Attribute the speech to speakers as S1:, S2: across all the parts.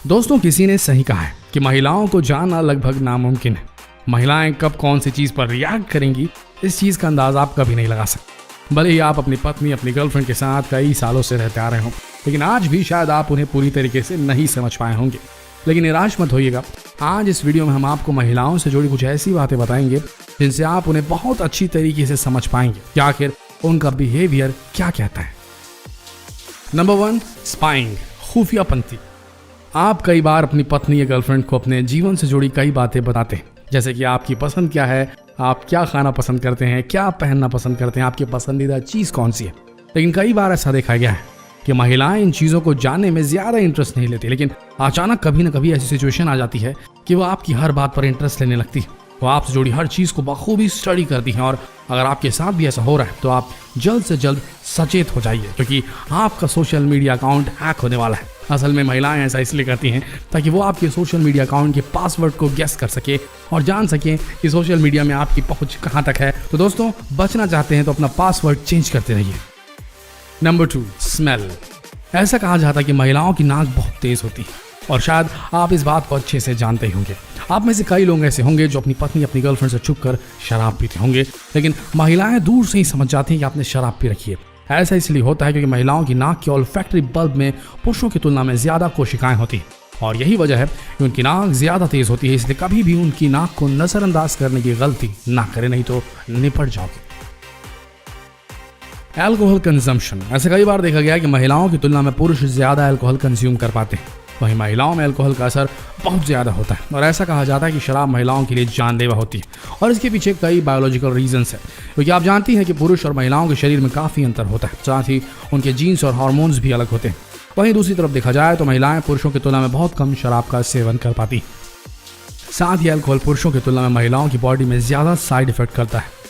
S1: दोस्तों, किसी ने सही कहा है कि महिलाओं को जानना लगभग नामुमकिन है। महिलाएं कब कौन सी चीज पर रिएक्ट करेंगी, इस चीज का अंदाजा आप कभी नहीं लगा सकते। भले ही आप अपनी पत्नी, अपनी गर्लफ्रेंड के साथ कई सालों से रहते आ रहे हों, लेकिन आज भी शायद आप उन्हें पूरी तरीके से नहीं समझ पाए होंगे। लेकिन निराश मत होइएगा, आज इस वीडियो में हम आपको महिलाओं से जुड़ी कुछ ऐसी बातें बताएंगे जिनसे आप उन्हें बहुत अच्छी तरीके से समझ पाएंगे कि आखिर उनका बिहेवियर क्या कहता है। नंबर 1, स्पाइंग, खुफियापंती। आप कई बार अपनी पत्नी या गर्लफ्रेंड को अपने जीवन से जुड़ी कई बातें बताते हैं, जैसे कि आपकी पसंद क्या है, आप क्या खाना पसंद करते हैं, क्या पहनना पसंद करते हैं, आपकी पसंदीदा चीज़ कौन सी है। लेकिन कई बार ऐसा देखा गया है कि महिलाएं इन चीज़ों को जानने में ज़्यादा इंटरेस्ट नहीं लेती, लेकिन अचानक कभी ना कभी ऐसी सिचुएशन आ जाती है कि वो आपकी हर बात पर इंटरेस्ट लेने लगती है। वो आपसे जुड़ी हर चीज़ को बखूबी स्टडी करती हैं, और अगर आपके साथ भी ऐसा हो रहा है तो आप जल्द से जल्द सचेत हो जाइए, क्योंकि आपका सोशल मीडिया अकाउंट हैक होने वाला है। असल में महिलाएं ऐसा इसलिए करती हैं ताकि वो आपके सोशल मीडिया अकाउंट के पासवर्ड को गेस कर सके और जान सके कि सोशल मीडिया में आपकी पहुंच कहां तक है। तो दोस्तों, बचना चाहते हैं तो अपना पासवर्ड चेंज करते रहिए। Number 2, smell. ऐसा कहा जाता है कि महिलाओं की नाक बहुत तेज होती है, और शायद आप इस बात को अच्छे से जानते ही होंगे। आप में से कई लोग ऐसे होंगे जो अपनी पत्नी, अपनी गर्लफ्रेंड से छुपकर शराब पीते होंगे, लेकिन महिलाएं दूर से ही समझ जाती हैं कि आपने शराब पी रखी है। ऐसा इसलिए होता है क्योंकि महिलाओं की नाक के ओल्फैक्टरी बल्ब में पुरुषों की तुलना में ज्यादा कोशिकाएं होती हैं, और यही वजह है कि उनकी नाक ज्यादा तेज होती है। इसलिए कभी भी उनकी नाक को नजरअंदाज करने की गलती ना करें, नहीं तो निपट जाओगे। Alcohol consumption. ऐसा कई बार देखा गया है कि महिलाओं की तुलना में पुरुष ज्यादा अल्कोहल कंज्यूम कर पाते हैं, वहीं महिलाओं में अल्कोहल का असर बहुत ज़्यादा होता है। और ऐसा कहा जाता है कि शराब महिलाओं के लिए जानलेवा होती है, और इसके पीछे कई बायोलॉजिकल रीजंस है, क्योंकि आप जानती हैं कि पुरुष और महिलाओं के शरीर में काफ़ी अंतर होता है, साथ ही उनके जीन्स और हार्मोन्स भी अलग होते हैं। वहीं दूसरी तरफ देखा जाए तो महिलाएं पुरुषों की तुलना में बहुत कम शराब का सेवन कर पाती हैं। साथ ही अल्कोहल पुरुषों की तुलना में महिलाओं की बॉडी में ज़्यादा साइड इफेक्ट करता है।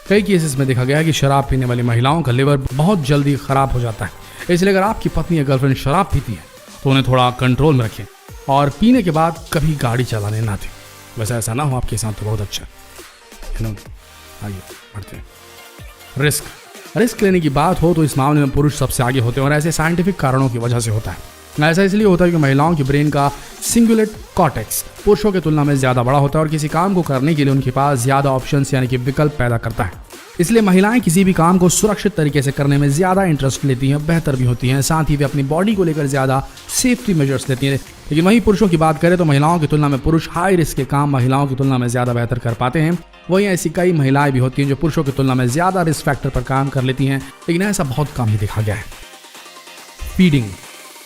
S1: कई केसेस में देखा गया है कि शराब पीने वाली महिलाओं का लिवर बहुत जल्दी खराब हो जाता है। इसलिए अगर आपकी पत्नी या गर्लफ्रेंड शराब पीती है तो उन्हें थोड़ा कंट्रोल में रखें, और पीने के बाद कभी गाड़ी चलाने ना दें। वैसे ऐसा ना हो आपके साथ तो बहुत अच्छा है। आगे बढ़ते हैं। रिस्क लेने की बात हो तो इस मामले में पुरुष सबसे आगे होते हैं, और ऐसे साइंटिफिक कारणों की वजह से होता है। ऐसा इसलिए होता है कि महिलाओं की ब्रेन का सिंगुलेट कॉर्टेक्स पुरुषों की तुलना में ज़्यादा बड़ा होता है, और किसी काम को करने के लिए उनके पास ज़्यादा ऑप्शंस यानी कि विकल्प पैदा करता है। इसलिए महिलाएं किसी भी काम को सुरक्षित तरीके से करने में ज़्यादा इंटरेस्ट लेती हैं, बेहतर भी होती हैं। साथ ही वे अपनी बॉडी को लेकर ज़्यादा सेफ्टी मेजर्स लेती हैं। लेकिन वहीं पुरुषों की बात करें तो महिलाओं की तुलना में पुरुष हाई रिस्क के काम महिलाओं की तुलना में ज़्यादा बेहतर कर पाते हैं। वहीं ऐसी कई महिलाएं भी होती हैं जो पुरुषों की तुलना में ज़्यादा रिस्क फैक्टर पर काम कर लेती हैं, लेकिन ऐसा बहुत कम ही देखा गया है। फीडिंग।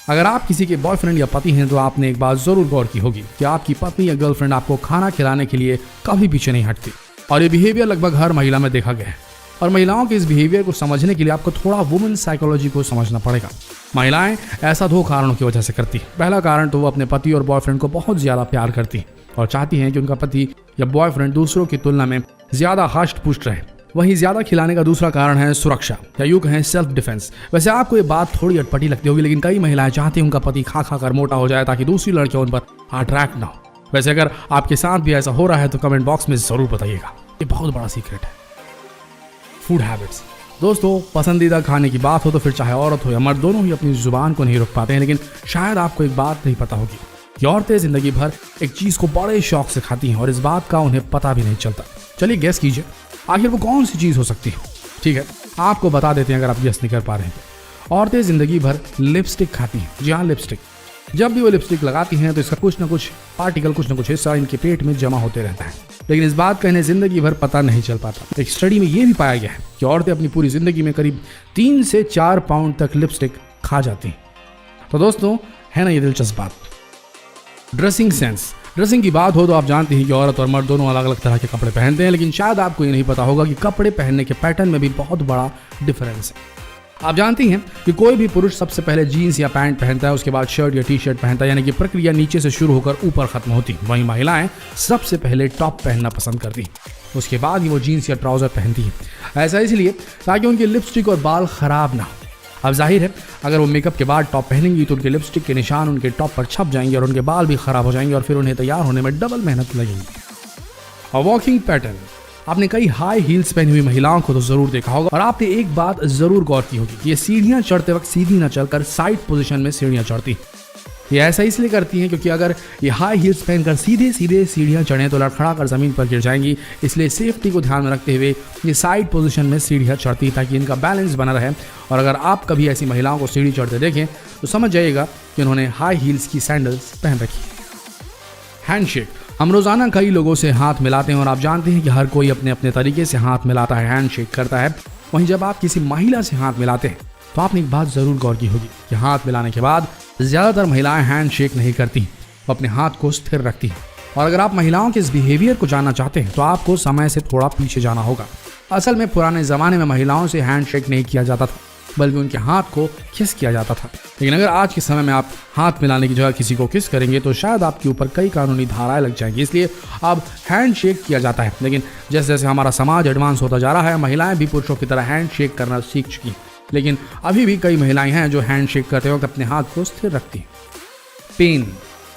S1: अगर आप किसी के बॉयफ्रेंड या पति हैं तो आपने एक बात जरूर गौर की होगी कि आपकी पत्नी या गर्लफ्रेंड आपको खाना खिलाने के लिए कभी पीछे नहीं हटती, और ये बिहेवियर लगभग हर महिला में देखा गया है। और महिलाओं के इस बिहेवियर को समझने के लिए आपको थोड़ा वुमेन साइकोलॉजी को समझना पड़ेगा। महिलाएं ऐसा 2 कारणों की वजह से करती है। पहला कारण तो वो अपने पति और बॉयफ्रेंड को बहुत ज़्यादा प्यार करती है और चाहती हैं कि उनका पति या बॉयफ्रेंड दूसरों की तुलना में ज़्यादा हष्ट पुष्ट रहे। वहीं ज़्यादा खिलाने का दूसरा कारण है सुरक्षा, या यूँ कहें सेल्फ डिफेंस। वैसे आपको ये बात थोड़ी अटपटी लगती होगी, लेकिन कई महिलाएं चाहती हैं उनका पति खा खा कर मोटा हो जाए ताकि दूसरी लड़कियां उन पर अट्रैक्ट ना हो। वैसे अगर आपके साथ भी ऐसा हो रहा है तो कमेंट बॉक्स में ज़रूर बताइएगा, ये बहुत बड़ा सीक्रेट है। Food habits. दोस्तों, पसंदीदा खाने की बात हो तो फिर चाहे औरत हो या मर्द, दोनों ही अपनी जुबान को नहीं रोक पाते हैं। लेकिन शायद आपको एक बात नहीं पता होगी कि औरतें जिंदगी भर एक चीज़ को बड़े शौक से खाती हैं, और इस बात का उन्हें पता भी नहीं चलता। चलिए गेस कीजिए, आखिर वो कौन सी चीज़ हो सकती है। ठीक है, आपको बता देते हैं अगर आप गेस नहीं कर पा रहे हैं तो। औरतें जिंदगी भर लिपस्टिक खाती हैं। जी हाँ, लिपस्टिक। जब भी वो लिपस्टिक लगाती हैं तो इसका कुछ ना कुछ पार्टिकल, कुछ ना कुछ हिस्सा इनके पेट में जमा होते रहता है, लेकिन इस बात का इन्हें जिंदगी भर पता नहीं चल पाता। एक स्टडी में ये भी पाया गया है कि औरतें अपनी पूरी जिंदगी में करीब 3 से 4 पाउंड तक लिपस्टिक खा जाती हैं। तो दोस्तों, है ना ये दिलचस्प बात। Dressing sense. ड्रेसिंग की बात हो तो आप जानते हैं कि औरत और मर्द दोनों अलग अलग तरह के कपड़े पहनते हैं, लेकिन शायद आपको ये नहीं पता होगा कि कपड़े पहनने के पैटर्न में भी बहुत बड़ा डिफरेंस है। आप जानती हैं कि कोई भी पुरुष सबसे पहले जीन्स या पैंट पहनता है, उसके बाद शर्ट या टी शर्ट पहनता है, यानी कि प्रक्रिया नीचे से शुरू होकर ऊपर खत्म होती। वहीं महिलाएं सबसे पहले टॉप पहनना पसंद करती, उसके बाद ही वो जीन्स या ट्राउजर पहनती हैं। ऐसा इसलिए ताकि उनकी लिपस्टिक और बाल खराब ना हो। अब जाहिर है अगर वो मेकअप के बाद टॉप पहनेंगी तो उनके लिपस्टिक के निशान उनके टॉप पर छप जाएंगे और उनके बाल भी खराब हो जाएंगे, और फिर उन्हें तैयार होने में डबल मेहनत लगेगी। और वॉकिंग पैटर्न। आपने कई हाई हील्स पहनी हुई महिलाओं को तो जरूर देखा होगा, और आपने एक बात जरूर गौर की होगी कि ये सीढ़ियां चढ़ते वक्त सीधी न चलकर साइड पोजीशन में सीढ़ियां चढ़ती। ये ऐसा इसलिए करती हैं क्योंकि अगर ये हाई हील्स पहनकर सीधे सीधे सीढ़ियाँ चढ़ें तो लड़खड़ा कर ज़मीन पर गिर जाएंगी। इसलिए सेफ्टी को ध्यान में रखते हुए ये साइड पोजीशन में सीढ़ियाँ चढ़ती ताकि इनका बैलेंस बना रहे। और अगर आप कभी ऐसी महिलाओं को सीढ़ी चढ़ते देखें तो समझ जाइएगा कि उन्होंने हाई हील्स की सैंडल्स पहन रखी है। हैंडशेक। हम रोज़ाना कई लोगों से हाथ मिलाते हैं और आप जानते हैं कि हर कोई अपने अपने तरीके से हाथ मिलाता है, हैंडशेक करता है। वहीं जब आप किसी महिला से हाथ मिलाते हैं तो आपने एक बात ज़रूर गौर की होगी कि हाथ मिलाने के बाद ज़्यादातर महिलाएं हैंडशेक नहीं करती, वो अपने हाथ को स्थिर रखती हैं। और अगर आप महिलाओं के इस बिहेवियर को जानना चाहते हैं तो आपको समय से थोड़ा पीछे जाना होगा। असल में पुराने ज़माने में महिलाओं से हैंडशेक नहीं किया जाता था, बल्कि उनके हाथ को किस किया जाता था। लेकिन अगर आज के समय में आप हाथ मिलाने की जगह किसी को किस करेंगे तो शायद आपके ऊपर कई कानूनी धाराएं लग जाएंगी। इसलिए अब हैंडशेक किया जाता है। लेकिन जैसे जैसे हमारा समाज एडवांस होता जा रहा है, महिलाएं भी पुरुषों की तरह हैंडशेक करना सीख चुकी हैं। लेकिन अभी भी कई महिलाएं हैं जो हैंडशेक करते वक्त अपने हाथ को स्थिर रखती हैं। पेन।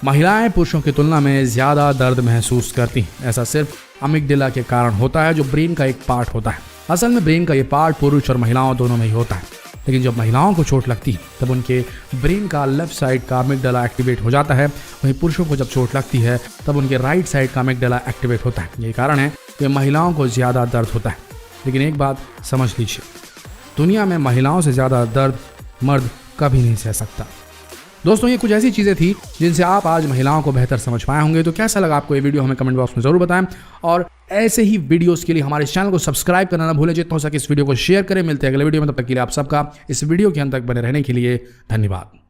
S1: महिलाएं पुरुषों की तुलना में ज़्यादा दर्द महसूस करती हैं। ऐसा सिर्फ अमिगडाला के कारण होता है, जो ब्रेन का एक पार्ट होता है। असल में ब्रेन का ये पार्ट पुरुष और महिलाओं दोनों में ही होता है। लेकिन जब महिलाओं को चोट लगती है तब उनके ब्रेन का लेफ्ट साइड का अमिगडाला एक्टिवेट हो जाता है। वहीं पुरुषों को जब चोट लगती है तब उनके राइट साइड का अमिगडाला एक्टिवेट होता है। यही कारण है कि महिलाओं को ज़्यादा दर्द होता है। लेकिन एक बात समझ लीजिए, दुनिया में महिलाओं से ज़्यादा दर्द मर्द कभी नहीं सह सकता। दोस्तों, ये कुछ ऐसी चीज़ें थी जिनसे आप आज महिलाओं को बेहतर समझ पाए होंगे। तो कैसा लगा आपको ये वीडियो, हमें कमेंट बॉक्स में ज़रूर बताएं। और ऐसे ही वीडियोस के लिए हमारे इस चैनल को सब्सक्राइब करना ना भूलें। जितना हो सके इस वीडियो को शेयर करें। मिलते हैं अगले वीडियो में, तब तक के लिए आप सबका इस वीडियो के अंत तक बने रहने के लिए धन्यवाद।